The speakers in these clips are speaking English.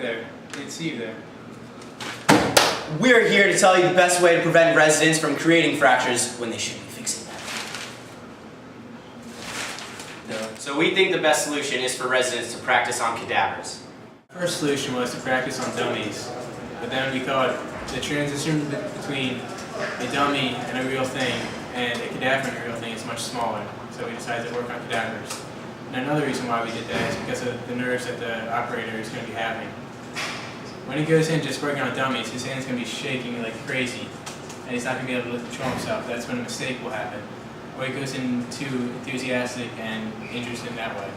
there. Didn't see you there. We're here to tell you the best way to prevent residents from creating fractures when they should be fixing them. So we think the best solution is for residents to practice on cadavers. First solution was to practice on dummies, but then we thought the transition between a dummy and a real thing and a cadaver and a real thing is much smaller, so we decided to work on cadavers. And another reason why we did that is because of the nerves that the operator is going to be having. When he goes in just working on dummies, his hand's going to be shaking like crazy, and he's not going to be able to control himself. That's when a mistake will happen. Or he goes in too enthusiastic and injures him that way.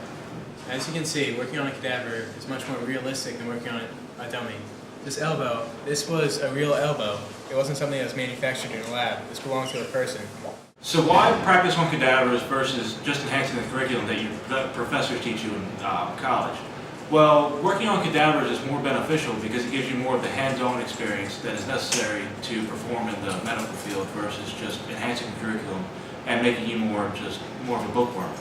As you can see, working on a cadaver is much more realistic than working on a dummy. This elbow, this was a real elbow. It wasn't something that was manufactured in a lab. This belonged to a person. So why practice on cadavers versus just enhancing the curriculum that professors teach you in college? Well, working on cadavers is more beneficial because it gives you more of the hands-on experience that is necessary to perform in the medical field versus just enhancing the curriculum and making you more of a bookworm.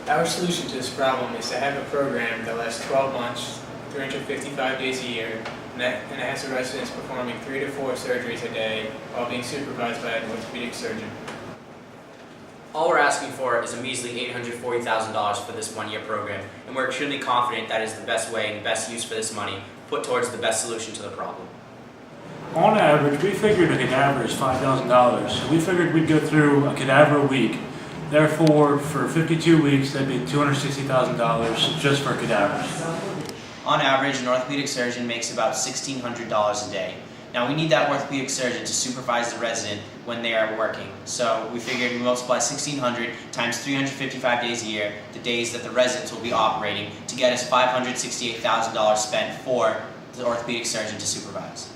Our solution to this problem is to have a program that lasts 12 months, 355 days a year, and it has the residents performing 3 to 4 surgeries a day while being supervised by an orthopedic surgeon. All we're asking for is a measly $840,000 for this one-year program, and we're extremely confident that is the best way and best use for this money put towards the best solution to the problem. On average, we figured a cadaver is $5,000, so we figured we'd go through a cadaver a week. Therefore, for 52 weeks, that'd be $260,000 just for cadavers. On average, an orthopedic surgeon makes about $1,600 a day. Now, we need that orthopedic surgeon to supervise the resident when they are working. So we figured we multiply 1,600 times 355 days a year, the days that the residents will be operating, to get us $568,000 spent for the orthopedic surgeon to supervise.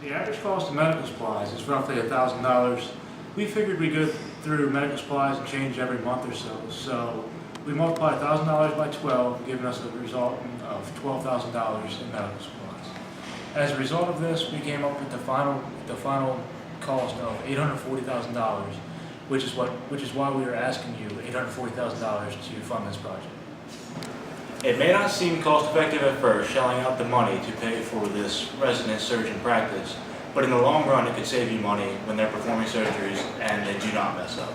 The average cost of medical supplies is roughly $1,000. We figured we'd go through medical supplies and change every month or so. So we multiplied $1,000 by 12, giving us a result of $12,000 in medical supplies. As a result of this, we came up with the final cost of $840,000, which is why we are asking you $840,000 to fund this project. It may not seem cost effective at first, shelling out the money to pay for this resident surgeon practice, but in the long run it could save you money when they're performing surgeries and they do not mess up.